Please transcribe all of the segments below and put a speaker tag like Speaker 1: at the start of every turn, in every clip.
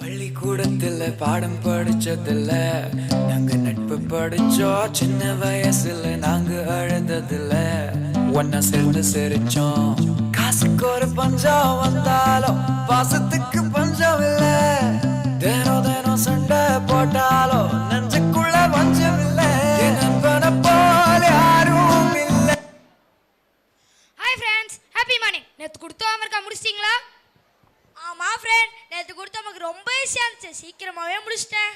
Speaker 1: பள்ளிக்கூடத்துல பாடம் படிச்சதில்ல, நாங்க நட்பு படிச்சோம். சின்ன வயசுல நாங்க அழுததில்ல, ஒன்னா சேர்ந்து சிரிச்சோம். காசுக்கு ஒரு பஞ்சம் வந்தாலும் பாசத்துக்கு பஞ்சம் இல்ல. தினம் தினம் சண்டை போட்டாலும் நெஞ்சுக்குள்ள பஞ்சம் இல்ல. என் நண்பனை போல யாரும் இல்ல.
Speaker 2: Hi friends, happy morning. நேற்று கொடுத்த ஹோம்ஒர்க்கை முடிச்சிட்டிங்களா? ஆமாம் ஃப்ரெண்ட், நேற்று கொடுத்த ஹோம்ஒர்க் ரொம்ப ஈஸியாக இருந்துச்சு, சீக்கிரமாகவே முடிச்சிட்டேன்.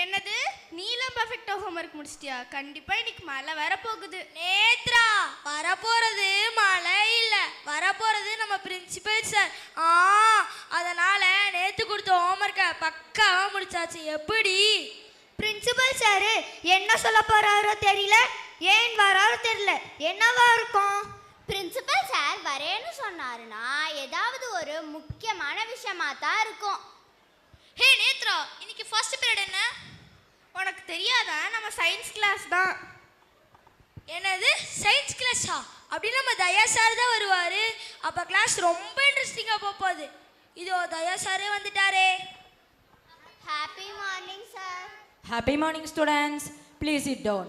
Speaker 2: என்னது, நீலாம் பர்ஃபெக்டாக ஹோம்ஒர்க் முடிச்சிட்டியா? கண்டிப்பாக இன்னைக்கு மழை வரப்போகுது. நேத்ரா, வரப்போகிறது மழை இல்லை, வரப்போகிறது நம்ம பிரின்சிபல் சார். அதனால் நேற்று கொடுத்த ஹோம்ஒர்க்கை பக்காவாக முடிச்சாச்சு. எப்படி? பிரின்சிபல் சார் என்ன சொல்ல போகிறாரோ தெரியல, ஏன் வராரோ தெரியல. என்னவா இருக்கும்?
Speaker 3: பிரின்சிபல் சார் வரேன்னு சொன்னாருன்னா ஏதாவது ஒரு முக்கியமான விஷயமா தான் இருக்கும்.
Speaker 2: ஹே நேத்ரா, இன்னைக்கு ஃபர்ஸ்ட் பீரியட் என்ன? உனக்கு தெரியாதா? நம்ம சயின்ஸ் கிளாஸ் தான். என்னது சயின்ஸ் கிளாஸா? அப்படின்னா நம்ம தயா சார் தான் வருவார். அப்போ கிளாஸ் ரொம்ப இன்ட்ரெஸ்டிங்காக போகுது. இதோ தயா சாரே வந்துட்டாரே.
Speaker 3: Happy morning sir.
Speaker 4: Happy morning, students. Please sit down.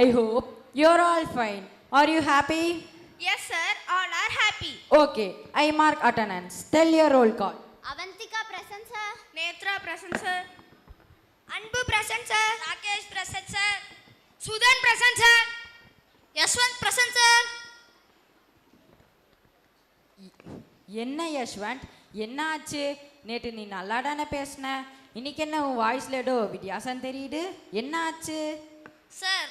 Speaker 4: I hope you're all fine. Are you happy?
Speaker 2: Yes sir, all are happy.
Speaker 4: Okay, I mark attendance. Tell your roll call.
Speaker 3: Avanthika present sir.
Speaker 2: Nethra present sir. Anbu present sir. Rakesh present sir. Sudhan present sir. Yashwant present sir.
Speaker 4: என்ன யஷ்வந்த், என்ன ஆச்சு? நேற்று நீ நல்லா தானே பேசின, இன்னைக்கு என்ன உன் வாய்ஸ்ல ஏதோ வித்தியாசம் தெரியுது, என்ன ஆச்சு?
Speaker 2: சார்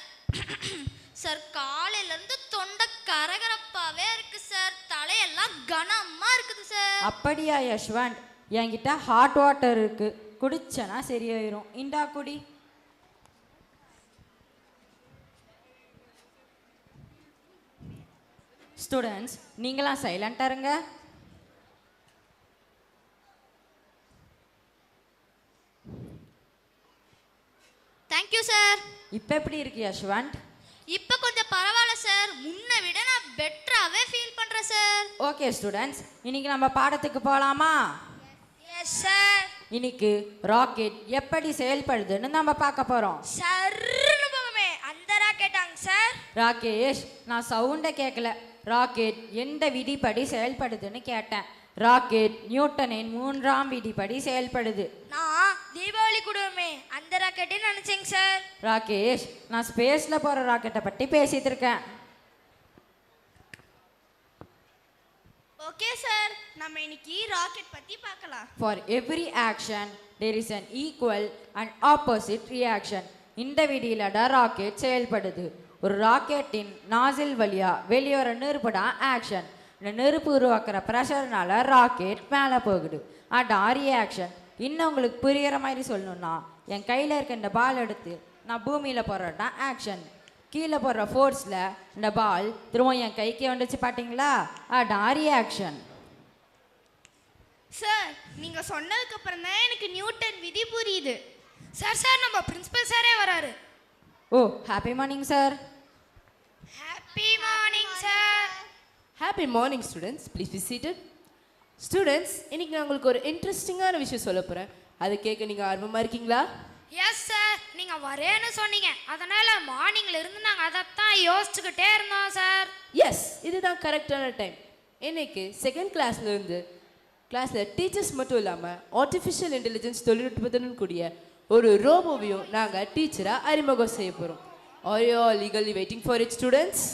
Speaker 2: சார், காலையிலேருந்து தொண்டை கரகரப்பாகவே இருக்கு சார், தலையெல்லாம் கனமாக இருக்குது சார்.
Speaker 4: அப்படியா யஷ்வந்த், என்கிட்ட ஹாட் வாட்டர் இருக்கு, குடிச்சனா சரியாயிரும். இந்தா குடி. ஸ்டூடெண்ட்ஸ், நீங்களாம் சைலண்டாக இருங்க.
Speaker 2: Thank you sir.
Speaker 4: இப்போ எப்படி இருக்கு யஷ்வந்த்?
Speaker 2: இப்போ கொஞ்சம் பரவாயில்ல சார், முன்னை விட நான் பெட்டராகவே ஃபீல் பண்ணுறேன் சார்.
Speaker 4: ஓகே ஸ்டூடெண்ட்ஸ், இன்னைக்கு நம்ம பாடத்துக்கு போகலாமா?
Speaker 2: Yes sir.
Speaker 4: இன்னைக்கு ராக்கெட் எப்படி செயல்படுதுன்னு நம்ம பார்க்க போகிறோம்.
Speaker 2: சர்ன்னு போகமே, அந்த ராக்கெட்டாங்க சார்.
Speaker 4: ராகேஷ், நான் சவுண்டை கேட்கல, ராக்கெட் எந்த விதிப்படி செயல்படுதுன்னு கேட்டேன். ராக்கெட் நியூட்டனின் 3ஆம் விதிப்படி செயல்படுது.
Speaker 2: நான் தீபாவளி கூடுவோமே அந்த ராக்கெட்டே நினச்சேங்க சார்.
Speaker 4: ராகேஷ், நான் ஸ்பேஸில் போகிற ராக்கெட்டை பற்றி பேசிகிட்டு இருக்கேன்.
Speaker 2: ஓகே சார், நம்ம இன்னைக்கு ராக்கெட் பற்றி பார்க்கலாம்.
Speaker 4: For every action there is an equal and opposite reaction. இந்த விதியில் தான் ராக்கெட் செயல்படுது. ஒரு ராக்கெட்டின் நாசில் வழியாக வெளியேற நெருப்பு தான் ஆக்ஷன். இந்த நெருப்பு உருவாக்குற ப்ரெஷர்னால ராக்கெட் மேலே போகுது, அதான் ரியாக்ஷன். இன்னும் உங்களுக்கு புரிகிற மாதிரி சொல்லணும்னா, என் கையில் இருக்க இந்த பால் எடுத்து நான் பூமியில் போடுறது தான் ஆக்ஷன். கீழே போடுற ஃபோர்ஸில் இந்த பால் திரும்ப என் கைக்கே வந்துச்சு, பார்த்தீங்களா? அதான் ரியாக்ஷன்.
Speaker 2: சார், நீங்கள் சொன்னதுக்கப்புறம் தான் எனக்கு நியூட்டன் விதி புரியுது. சார் சார், நம்ம பிரின்சிபல் சாரே வராரு.
Speaker 4: ஓ, happy morning sir.
Speaker 2: Happy morning sir.
Speaker 5: Happy morning students, please be seated. Students, இன்னைக்கு நான் உங்களுக்கு ஒரு இன்ட்ரெஸ்டிங்கான விஷயம் சொல்ல போகிறேன். அதை கேட்க நீங்கள் ஆர்வமாக இருக்கீங்களா?
Speaker 2: எஸ் சார், நீங்கள் வரேன்னு சொன்னீங்க, அதனால் மார்னிங்கில் இருந்து நாங்கள் அதைத்தான் யோசிச்சுக்கிட்டே இருந்தோம் சார்.
Speaker 5: எஸ், இதுதான் கரெக்டான டைம். இன்னைக்கு செகண்ட் கிளாஸ்லேருந்து கிளாஸில் டீச்சர்ஸ் மட்டும் இல்லாமல் ஆர்டிஃபிஷியல் இன்டெலிஜென்ஸ் தொழில்நுட்பத்துடன் கூடிய ஒரு ரோபோவையும் நாங்கள் டீச்சராக அறிமுகம் செய்ய போகிறோம். Are you all eagerly waiting for it students?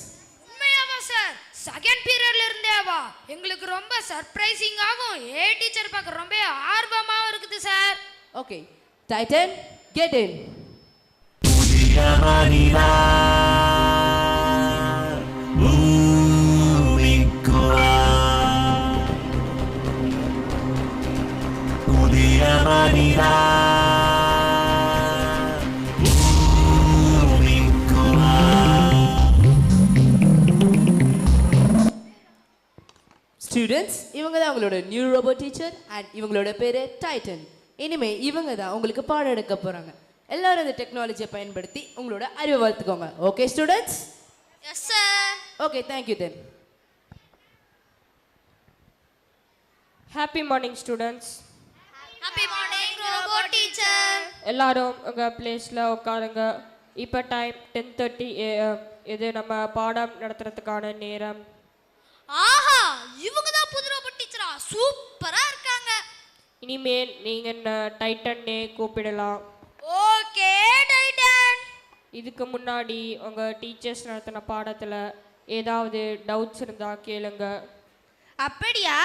Speaker 2: உண்மையாவா சார்? செகண்ட் பீரியட்ல இருந்தேவா? எங்களுக்கு ரொம்ப சர்ப்ரைசிங்காகவும் ஏ டீச்சர் பார்க்க ரொம்ப ஆர்வமாகவும் இருக்குது sir.
Speaker 5: Okay, Titan, get in. Students, இவங்க தான் உங்களோட நியூ ரோபோ டீச்சர் அண்ட் இவங்களோட பேர் டைட்டன். இனிமே இவங்க தான் உங்களுக்கு பாடம் எடுக்க போகிறாங்க. எல்லாரும் இந்த டெக்னாலஜியை பயன்படுத்தி உங்களோட அறிவை வளர்த்துக்கோங்க. Okay students?
Speaker 2: Yes sir.
Speaker 5: Okay, thank you then.
Speaker 6: Happy morning, students.
Speaker 2: Happy morning, Robo teacher.
Speaker 6: எல்லாரும் உங்கள் பிளேஸில் உட்காருங்க. இப்போ டைம் 10:30 AM. இது நம்ம பாடம் நடத்துறதுக்கான நேரம்.
Speaker 2: ஆஹா, இவங்க தான் புது ரோபோட் டீச்சரா? சூப்பரா இருக்காங்க.
Speaker 6: இனிமேல் நீங்கள் என்ன டைட்டன்னே கூப்பிடலாம்.
Speaker 2: Okay Titan.
Speaker 6: இதுக்கு முன்னாடி உங்கள் டீச்சர்ஸ் நடத்தின பாடத்தில் ஏதாவது டவுட்ஸ் இருந்தால் கேளுங்க.
Speaker 2: அப்படியா?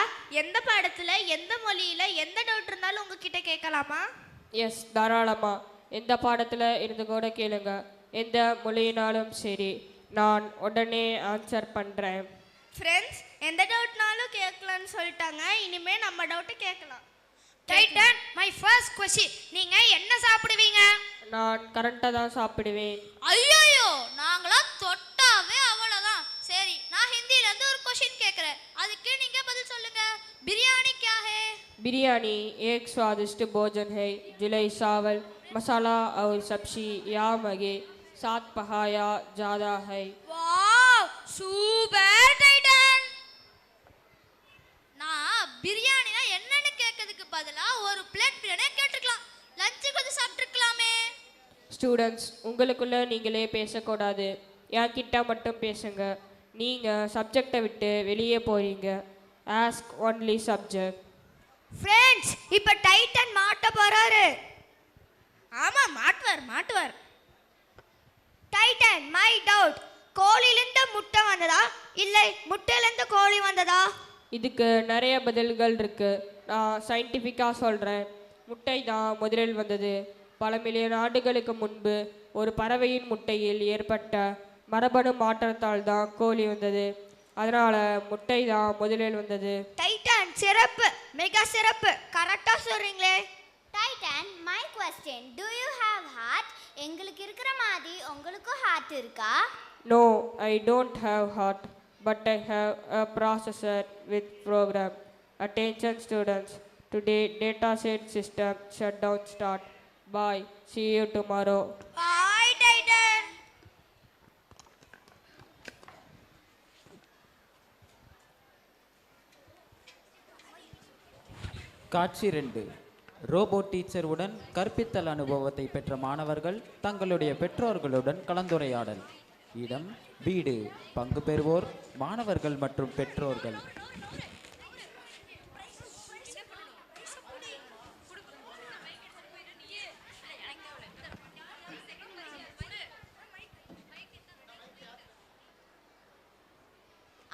Speaker 2: எந்த பாடத்துல, எந்த மொழியில, எந்த டவுட் இருந்தாலும் உங்ககிட்ட கேட்கலாமா?
Speaker 6: எஸ், தாராளமாக எந்த பாடத்தில் இருந்து கூட கேளுங்க. எந்த மொழியினாலும் சரி, நான் உடனே ஆன்சர் பண்ணுறேன்.
Speaker 2: ஃப்ரெண்ட்ஸ், எந்த டவுட்னாலும் கேட்கலாம்னு சொல்லிட்டாங்க. இனிமே நம்ம டவுட் கேட்கலாம். டைட்டன், மை ஃபர்ஸ்ட் क्वेश्चन, நீங்க என்ன சாப்பிடுவீங்க?
Speaker 6: நான் கரண்ட்டாக தான் சாப்பிடுவேன்.
Speaker 2: ஐயோ, நாங்களா தொட்டாவே அவ்வளவுதான். சரி, நான் ஹிந்தில இருந்து ஒரு क्वेश्चन கேக்குறேன், அதுக்கு நீங்க பதில் சொல்லுங்க. பிரியாணி क्या है?
Speaker 6: बिरयानी एक स्वादिष्ट भोजन है. जुलाई चावल मसाला और सब्जी या मगे साथ पकाया जाता है.
Speaker 2: Wow, super Titan. நான் பிரியாணினா என்னன்னு கேட்கிறதுக்கு பதிலா ஒரு பிளேட் பிரியாணி கேட்டிருக்கலாம். லஞ்சுக்கு வந்து சாப்பிட்டுருக்கலாமே.
Speaker 6: ஸ்டூடெண்ட்ஸ், உங்களுக்குள்ள நீங்களே பேசக்கூடாது. என்கிட்ட மட்டும் பேசுங்க. நீங்கள் சப்ஜெக்டை விட்டு வெளியே போறீங்க. Ask only subject.
Speaker 2: ஃப்ரெண்ட்ஸ், இப்போ டைட்டன் மாட்ட போறாரு. ஆமா, மாட்டுவார். டைட்டன், மை டவுட், கோழிலிருந்து முட்டை வந்ததா இல்லை முட்டையிலிருந்து கோழி வந்ததா?
Speaker 6: இதுக்கு நிறைய பதில்கள் இருக்குது. நான் சயின்டிஃபிக்காக சொல்கிறேன். முட்டை தான் முதலில் வந்தது. பல மில்லியன் ஆண்டுகளுக்கு முன்பு ஒரு பறவையின் முட்டையில் ஏற்பட்ட மரபணு மாற்றத்தால் தான் கோழி வந்தது. அதனால் முட்டை தான் முதலில் வந்தது.
Speaker 2: டைட்டன், சிறப்பு, மிக சிறப்பு, கரெக்டா சொல்றீங்களே.
Speaker 3: Titan, my question, do you have heart? எங்களுக்கு இருக்கிற மாதிரி உங்களுக்கும் ஹார்ட் இருக்கா?
Speaker 6: No, I don't have heart, but I have a processor with program. Attention students, today data set system shutdown start. Bye, see you tomorrow.
Speaker 2: Hi Titan.
Speaker 7: காட்சி 2. Robot teacher உடன் கற்பித்தல் அனுபவத்தை பெற்ற மாணவர்கள் தங்களுடைய பெற்றோர்களுடன் கலந்துரையாடல். இடம் வீடு. பங்கு பெறுவோர் மாணவர்கள் மற்றும் பெற்றோர்கள்.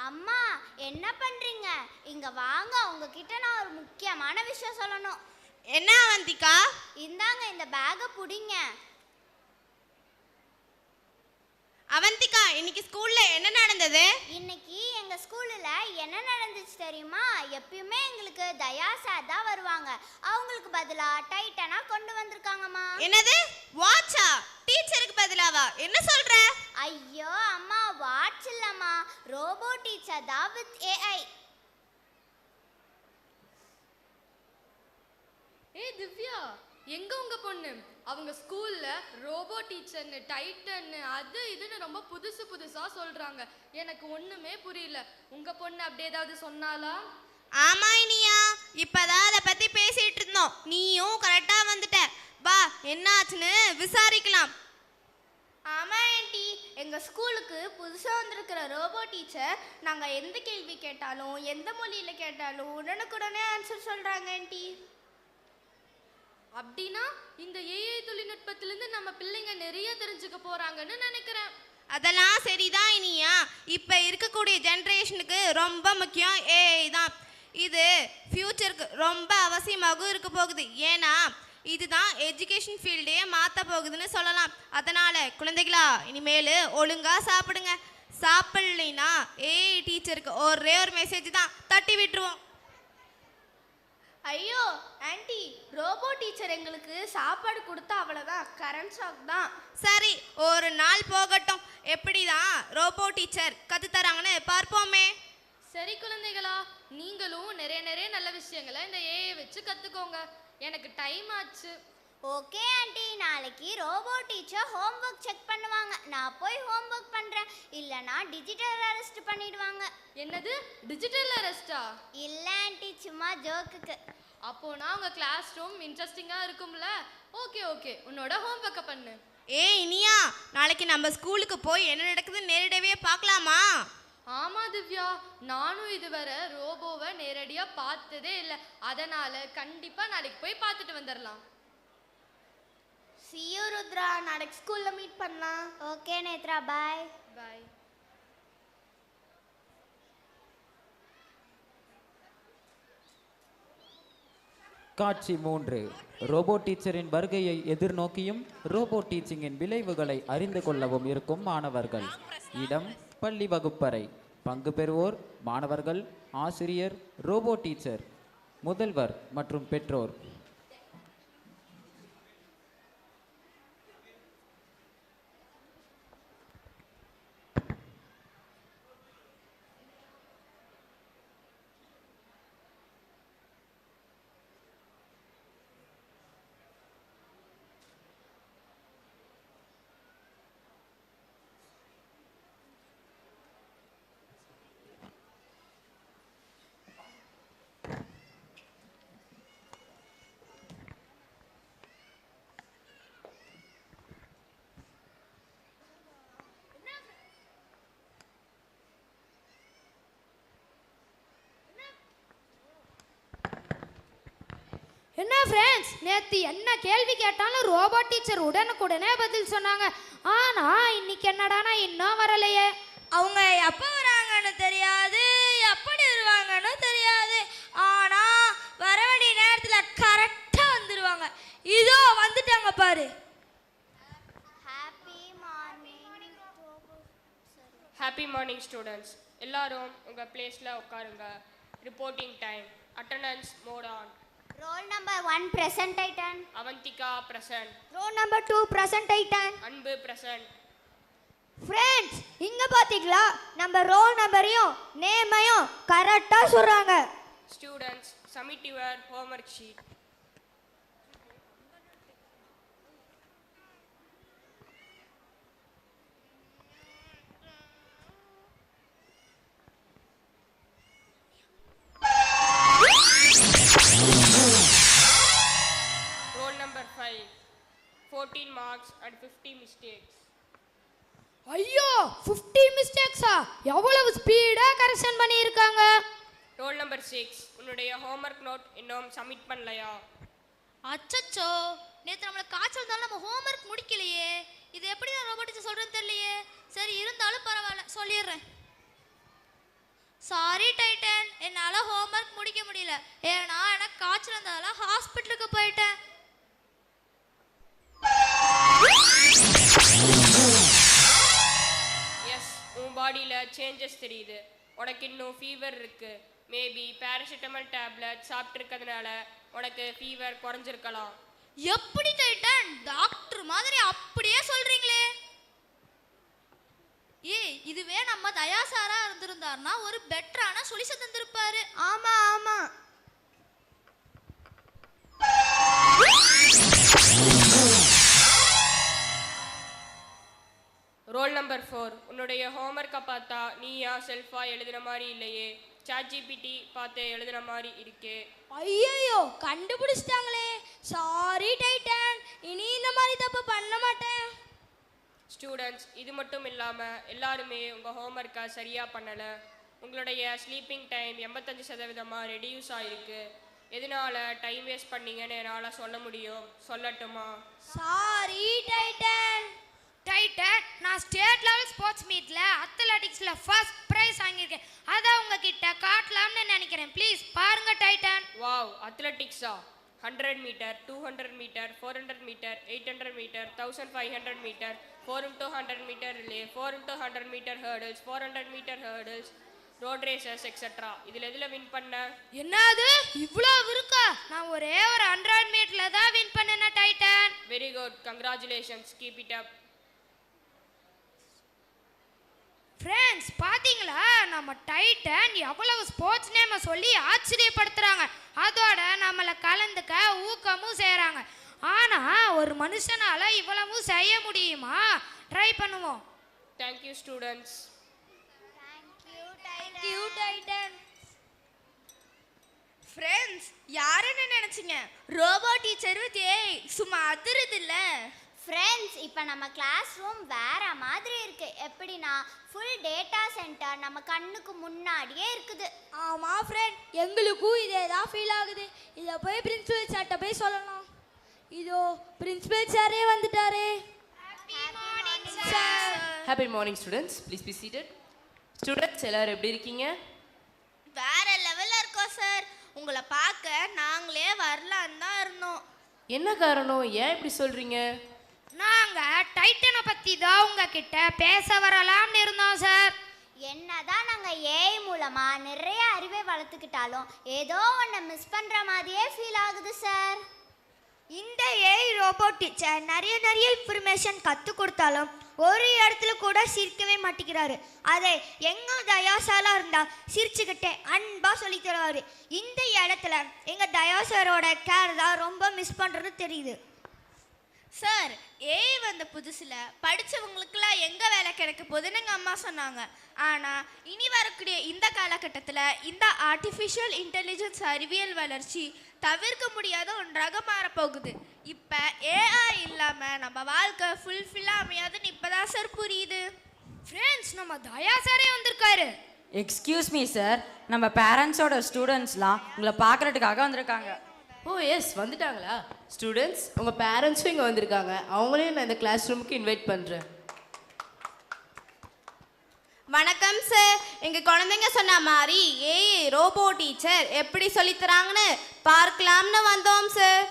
Speaker 3: அம்மா, என்ன பண்றீங்க? இங்க வாங்க, உங்ககிட்ட நான் ஒரு முக்கியமான விஷயம் சொல்லணும்.
Speaker 2: என்ன அவந்திகா?
Speaker 3: இந்தாங்க, இந்த பேக்கை புடிங்க.
Speaker 2: அவந்திகா, இன்னைக்கு ஸ்கூல்ல என்ன நடந்தது?
Speaker 3: இன்னைக்கு எங்க ஸ்கூல்ல என்ன நடந்துச்சு தெரியுமா? எப்பயுமே எங்களுக்கு தயா சார் தான் வருவாங்க. அவங்களுக்கு பதிலா டைட்டனா கொண்டு வந்திருக்காங்கம்மா.
Speaker 2: என்னது? வாட்சா? டீச்சருக்கு பதிலாவா? என்ன சொல்ற?
Speaker 3: ஐயோ அம்மா, வாட்ச் இல்லம்மா, ரோபோ டீச்சர் தான் வித் ஏஐ.
Speaker 8: ஏய் திவ்யா, எங்க உங்க பொண்ணு? அவங்க ஸ்கூல்ல ரோபோ டீச்சர்னு டைட்டன்னு அது இதுன்னு ரொம்ப புதுசா சொல்றாங்க. எனக்கு ஒண்ணுமே புரியல. உங்க பொண்ணு அப்படி ஏதாவது சொன்னாலா?
Speaker 2: ஆமா இனியா, இப்பதான் அதை பத்தி பேசிட்டு இருந்தோம். நீயும் கரெக்டா வந்துட்ட. வா, என்ன ஆச்சுன்னு விசாரிக்கலாம். ஆமா ஆண்டி, எங்க ஸ்கூலுக்கு புதுசா வந்திருக்கிற ரோபோ டீச்சர் நாங்க எந்த கேள்வி கேட்டாலும் எந்த மொழியில கேட்டாலும் உடனுக்குடனே ஆன்சர் சொல்றாங்க ஆண்டி.
Speaker 8: அப்படின்னா இந்த ஏஐ தொழில்நுட்பத்திலிருந்து நம்ம பிள்ளைங்க நிறைய தெரிஞ்சுக்க போறாங்கன்னு நினைக்கிறேன்.
Speaker 2: அதெல்லாம் சரிதான் இனியா. இப்ப இருக்கக்கூடிய ஜெனரேஷனுக்கு ரொம்ப முக்கியம் ஏஐ தான். இது ஃபியூச்சருக்கு ரொம்ப அவசியமாகவும் இருக்க போகுது. ஏன்னா இதுதான் எஜுகேஷன் ஃபீல்டே மாற்ற போகுதுன்னு சொல்லலாம். அதனால குழந்தைகளா, இனிமேல் ஒழுங்கா சாப்பிடுங்க. சாப்பிடலைன்னா ஏஐ டீச்சருக்கு ஒரே ஒரு மெசேஜ் தான், தட்டி விட்டுருவோம். ஐயோ ஆண்டி, ரோபோ டீச்சர் எங்களுக்கு சாப்பாடு கொடுத்தா அவ்வளோதான், கரண்ட் ஷாக் தான். சரி, ஒரு நாள் போகட்டும். எப்படி தான் ரோபோ டீச்சர் கற்று தராங்கன்னு பார்ப்போமே.
Speaker 8: சரி குழந்தைகளா, நீங்களும் நிறைய நல்ல விஷயங்களை இந்த ஏஐ வச்சு கத்துக்கோங்க. எனக்கு டைம் ஆச்சு.
Speaker 3: ஓகே ஆண்டி, நாளைக்கு ரோபோ டீச்சர் ஹோம்ஒர்க் செக் பண்ணுவாங்க. நான் போய் ஹோம்ஒர்க் பண்றேன். இல்லனா டிஜிட்டல் அரெஸ்ட் பண்ணிடுவாங்க.
Speaker 8: என்னது? டிஜிட்டல் அரெஸ்டா?
Speaker 3: இல்ல ஆண்டி, சும்மா ஜோக்குக்கு.
Speaker 8: அப்போனா உங்க கிளாஸ் ரூம் இன்ட்ரெஸ்டிங்கா இருக்கும்ல. ஓகே ஓகே, உன்னோட ஹோம்ஒர்க்கை பண்ணு.
Speaker 2: ஏய் இனியா, நாளைக்கு நம்ம ஸ்கூலுக்கு போய் என்ன நடக்குதுன்னு நேரடியாவே பார்க்கலாமா?
Speaker 8: ஆமா திவ்யா, நானும் இதுவரை ரோபோவை நேரடியா பார்த்ததே இல்லை. அதனால கண்டிப்பா நாளைக்கு போய் பார்த்துட்டு வந்துடலாம்.
Speaker 3: See you ருத்ரா, நாளைக்கு ஸ்கூல்ல மீட் பண்ணலாம். Okay Nethra, bye.
Speaker 8: பை.
Speaker 7: காட்சி 3. ரோபோ டீச்சரின் வருகையை எதிர்நோக்கியும் ரோபோ டீச்சிங்கின் விளைவுகளை அறிந்து கொள்ளவும் இருக்கும் மாணவர்கள். இடம் பள்ளி வகுப்பறை. பங்கு பெறுவோர் மாணவர்கள், ஆசிரியர், ரோபோ டீச்சர், முதல்வர் மற்றும் பெற்றோர்.
Speaker 2: என்ன ஃப்ரெண்ட்ஸ், நேற்று என்ன கேள்வி கேட்டாலும் ரோபோ டீச்சர் உடனுக்குடனே பதில் சொன்னாங்க. ஆனால் இன்னைக்கு என்னடானா இன்னும் வரலையே. அவங்க எப்போ வராங்கன்னு தெரியாது, எப்படி வருவாங்கன்னு தெரியாது. ஆனால் வர வேண்டிய நேரத்தில் கரெக்டாக வந்துடுவாங்க. இதோ வந்துட்டாங்க பாரு.
Speaker 3: Happy morning.
Speaker 6: Happy morning students. எல்லாரும் உங்கள் பிளேஸில் உட்காருங்க. Reporting time. Attendance mode on.
Speaker 3: Roll number 1 present Titan.
Speaker 6: Avantika present.
Speaker 2: Roll number 2 present Titan.
Speaker 6: Anbu present.
Speaker 2: Friends, இங்க பாத்தீங்களா, நம்ம ரோல் நம்பரையும் நேமையும் கரெக்டா சொல்றாங்க.
Speaker 6: Students, submit your homework sheet. Roll number 5. 14 marks and 50 mistakes.
Speaker 2: ஐயோ, 50 மிஸ்டேக்ஸா? எவ்வளவு ஸ்பீடா கரெக்ஷன் பண்ணியிருக்காங்க.
Speaker 6: Roll number 6. உன்னுடைய ஹோம்ஒர்க் நோட் இன்னும் சப்மிட் பண்ணலையா?
Speaker 2: அச்சச்சோ, நேற்று நம்மளுக்கு காய்ச்சல் இருந்தாலும் நம்ம ஹோம்ஒர்க் முடிக்கலையே. இது எப்படி நான் ரோபோட்டிக்ஸ் சொல்றேன்னு தெரியலையே. சரி, இருந்தாலும் பரவாயில்ல, சொல்லிடுறேன். சாரி டைட்டன், என்னால் ஹோம்ஒர்க் முடிக்க முடியல. ஏன்னா எனக்கு காய்ச்சல் இருந்ததால ஹாஸ்பிட்டலுக்கு போயிட்டேன்.
Speaker 6: எஸ், உன் பாடியில் சேஞ்சஸ் தெரியுது. உனக்கு இன்னும் ஃபீவர் இருக்கு. மேபி பேராசிட்டமல் டேப்லெட் சாப்பிட்ருக்கிறதுனால உனக்கு ஃபீவர் குறைஞ்சிருக்கலாம்.
Speaker 2: எப்படி டைட்டன், டாக்டர் மாதிரி அப்படியே சொல்றீங்களே. ஏய், இதுவே நம்ம தயாசாரா இருந்திருந்தாருன்னா ஒரு பெட்டரான சொல்யூஷன் தந்திருப்பாரு. ஆமா ஆமா.
Speaker 6: Roll number 4. உன்னுடைய ஹோம்ஒர்க்கை பார்த்தா நீயா செல்ஃபாக எழுதுன மாதிரி இல்லையே, ChatGPT பார்த்து எழுதுன மாதிரி இருக்கே.
Speaker 2: ஐயோ, கண்டுபிடிச்சிட்டாங்களே. சாரி டைட்டன், இனி இந்த மாதிரி தப்பு பண்ண மாட்டேன்.
Speaker 6: ஸ்டூடெண்ட்ஸ், இது மட்டும் இல்லாமல் எல்லாருமே உங்கள் ஹோம்ஒர்க்கை சரியாக பண்ணலை. உங்களுடைய ஸ்லீப்பிங் டைம் 85% ரெடியூஸ் ஆகிருக்கு. எதனால டைம் வேஸ்ட் பண்ணீங்கன்னு என்னால் சொல்ல முடியும். சொல்லட்டுமா?
Speaker 2: Sorry Titan. டைட்டன், நான் ஸ்டேட் லெவல் ஸ்போர்ட்ஸ் மீட்ல அத்லெட்டிக்ஸ்ல ஃபர்ஸ்ட் பிரைஸ் வாங்கியிருக்கேன். அதான் உங்ககிட்ட காட்டலாம்னு நினைக்கிறேன். ப்ளீஸ் பாருங்க டைட்டன்.
Speaker 6: வாவ், அத்லெட்டிக்ஸா? 100 metre, 200 metre, 400 metre, 800 metre, 1500 metre, 4x100 metre relay, 4x100 metre hurdles, 400 metre hurdles, road races etcetera. இதில் எதில் வின் பண்ண?
Speaker 2: என்னது, இவ்வளோ இருக்கா? நான் ஒரே ஒரு 100 மீட்டர்ல தான் வின் பண்ணேன் Titan.
Speaker 6: Very good, congratulations, keep it up.
Speaker 2: Friends, பாத்தீங்களா நம்ம டைட்டன் எவ்வளவு ஸ்போர்ட்ஸ் நேமை சொல்லி ஆச்சரியப்படுத்துறாங்க. அதோட நம்மளை கலந்துக்க ஊக்கமும் செய்கிறாங்க. ஆனால் ஒரு மனுஷனால இவ்வளவு செய்ய முடியுமா? ட்ரை பண்ணுவோம்.
Speaker 6: Thank you students.
Speaker 2: ஃப்ரெண்ட்ஸ் யாருன்னு நினைச்சீங்க? ரோபோ டீச்சர் வித் ஏஐ சும்மா அதிருது இல்ல?
Speaker 3: ஃப்ரெண்ட்ஸ் இப்போ நம்ம கிளாஸ் ரூம் வேற மாதிரி இருக்கு. எப்படின்னா ஃபுல் டேட்டா சென்டர் நம்ம கண்ணுக்கு முன்னாடியே இருக்குது.
Speaker 2: ஆமா ஃப்ரெண்ட், எங்களுக்கும் இதே தான் ஃபீல் ஆகுது. இதை போய் பிரின்சிபல் சார்ட்ட போய் சொல்லலாம். இதோ பிரின்சிபல் சாரே வந்துட்டாரே.
Speaker 5: Happy morning students, please be seated. Students எல்லாரும் எப்படி இருக்கீங்க?
Speaker 2: வேற லெவல்ல இருக்கோம் சார். உங்களை பார்க்க நாங்களே வரலான்னு தான் இருந்தோம்.
Speaker 5: என்ன காரணம், ஏன் இப்படி சொல்றீங்க?
Speaker 2: நாங்க டைட்டனை பத்தி தான் உங்ககிட்ட பேச வரலாம்னு இருந்தோம் சார்.
Speaker 3: என்னதான் நாங்கள் ஏஐ மூலமா நிறைய அறிவை வளர்த்துக்கிட்டாலும் ஏதோ ஒன்று மிஸ் பண்ணுற மாதிரியே ஃபீல் ஆகுது சார்.
Speaker 2: இந்த ஏஐ ரோபோ டீச்சர் நிறைய இன்ஃபர்மேஷன் கற்றுக் கொடுத்தாலும் ஒரு இடத்துல கூட சிரிக்கவே மாட்டேங்கிறாரு. அதே எங்க தயாசாலா இருந்தா சிரிச்சுக்கிட்டே அன்பா சொல்லி தருவாரு. இந்த இடத்துல எங்க தயாசாரோட கேர் தான் ரொம்ப மிஸ் பண்றது தெரியுது சார். ஏஐ வந்த புதுசில் படித்தவங்களுக்குலாம் எங்கே வேலை கிடைக்க போகுதுன்னு எங்கள் அம்மா சொன்னாங்க. ஆனால் இனி வரக்கூடிய இந்த காலகட்டத்தில் இந்த ஆர்டிஃபிஷியல் இன்டெலிஜென்ஸ் அறிவியல் வளர்ச்சி தவிர்க்க முடியாத ஒன்றாக மாறப்போகுது. இப்போ ஏஐ இல்லாமல் நம்ம வாழ்க்கை ஃபுல்ஃபில்லாக அமையாதுன்னு இப்போ தான் சார் புரியுது. ஃப்ரெண்ட்ஸ், நம்ம தயா சாரே வந்திருக்காரு.
Speaker 4: எக்ஸ்கியூஸ் மீ சார், நம்ம பேரண்ட்ஸோட ஸ்டூடெண்ட்ஸ்லாம் உங்களை பார்க்குறதுக்காக வந்திருக்காங்க.
Speaker 5: ஓ எஸ், வந்துட்டாங்களா? ஸ்டூடெண்ட்ஸ், உங்கள் பேரண்ட்ஸும் இங்கே வந்திருக்காங்க. அவங்களையும் நான் இந்த கிளாஸ் ரூமுக்கு இன்வைட் பண்ணுறேன்.
Speaker 9: வணக்கம் சார். எங்கள் குழந்தைங்க சொன்ன மாதிரி ஏஐ ரோபோ டீச்சர் எப்படி சொல்லித்தராங்கன்னு பார்க்கலாம்னு வந்தோம் சார்.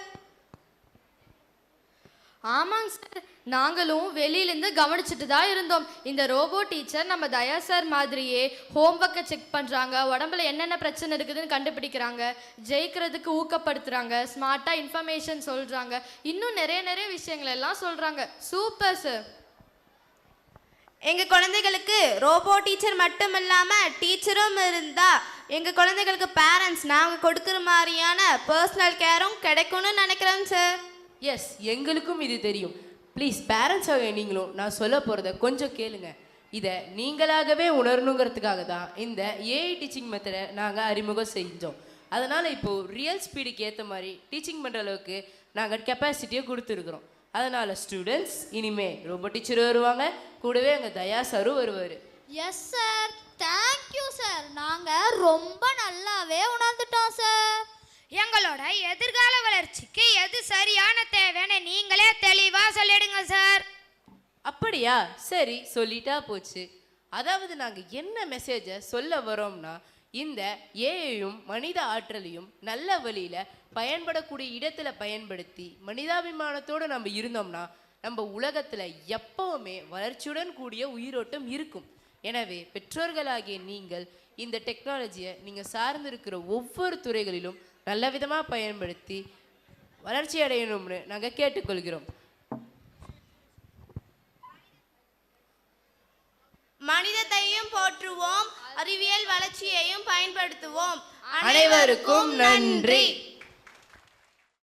Speaker 8: ஆமாங்க சார், நாங்களும் வெளியிலேருந்து கவனிச்சுட்டு தான் இருந்தோம். இந்த ரோபோ டீச்சர் நம்ம தயா சார் மாதிரியே ஹோம்ஒர்க்கை செக் பண்ணுறாங்க, உடம்புல என்னென்ன பிரச்சனை இருக்குதுன்னு கண்டுபிடிக்கிறாங்க, ஜெயிக்கிறதுக்கு ஊக்கப்படுத்துகிறாங்க, ஸ்மார்ட்டாக இன்ஃபர்மேஷன் சொல்கிறாங்க, இன்னும் நிறைய விஷயங்கள் எல்லாம் சொல்கிறாங்க. Super sir.
Speaker 9: எங்கள் குழந்தைகளுக்கு ரோபோ டீச்சர் மட்டும் இல்லாமல் டீச்சரும் இருந்தால் எங்கள் குழந்தைகளுக்கு பேரண்ட்ஸ் நாங்கள் கொடுக்குற மாதிரியான பர்சனல் கேரும் கிடைக்கும்னு நினைக்கிறோம் சார்.
Speaker 5: எஸ், எங்களுக்கும் இது தெரியும். ப்ளீஸ் பேரண்ட்ஸ் ஆக நீங்களும் நான் சொல்ல போகிறத கொஞ்சம் கேளுங்க. இதை நீங்களாகவே உணரணுங்கிறதுக்காக தான் இந்த ஏஐ டீச்சிங் மெத்தடை நாங்கள் அறிமுகம் செஞ்சோம். அதனால் இப்போது ரியல் ஸ்பீடுக்கு ஏற்ற மாதிரி டீச்சிங் பண்ணுற அளவுக்கு நாங்கள் கெப்பாசிட்டியை கொடுத்துருக்குறோம். அதனால் ஸ்டூடெண்ட்ஸ் இனிமே ரோபோ டீச்சர் வருவாங்க, கூடவே எங்கள் தயா சாரும் வருவார்.
Speaker 3: Yes sir, thank you sir. நாங்கள் ரொம்ப நல்லாவே உணர்ந்துட்டோம் சார்.
Speaker 2: எங்களோட எதிர்கால வளர்ச்சிக்கு எது சரியான தேவைன்னு நீங்களே தெளிவாக சொல்லிடுங்க சார்.
Speaker 5: அப்படியா? சரி, சொல்லிட்டா போச்சு. அதாவது நாங்கள் என்ன மெசேஜை சொல்ல வரோம்னா, இந்த ஏஐயும் மனித ஆற்றலையும் நல்ல வழியில் பயன்படக்கூடிய இடத்துல பயன்படுத்தி மனிதாபிமானத்தோடு நம்ம இருந்தோம்னா நம்ம உலகத்தில் எப்பவுமே வளர்ச்சியுடன் கூடிய உயிரோட்டம் இருக்கும். எனவே பெற்றோர்களாகிய நீங்கள் இந்த டெக்னாலஜியை நீங்கள் சார்ந்திருக்கிற ஒவ்வொரு துறைகளிலும் நல்ல விதமாக பயன்படுத்தி வளர்ச்சி அடையணும்னு நாங்கள் கேட்டுக்கொள்கிறோம்.
Speaker 9: மனிதத்தையும் போற்றுவோம், அறிவியல் வளர்ச்சியையும் பயன்படுத்துவோம்.
Speaker 5: அனைவருக்கும் நன்றி.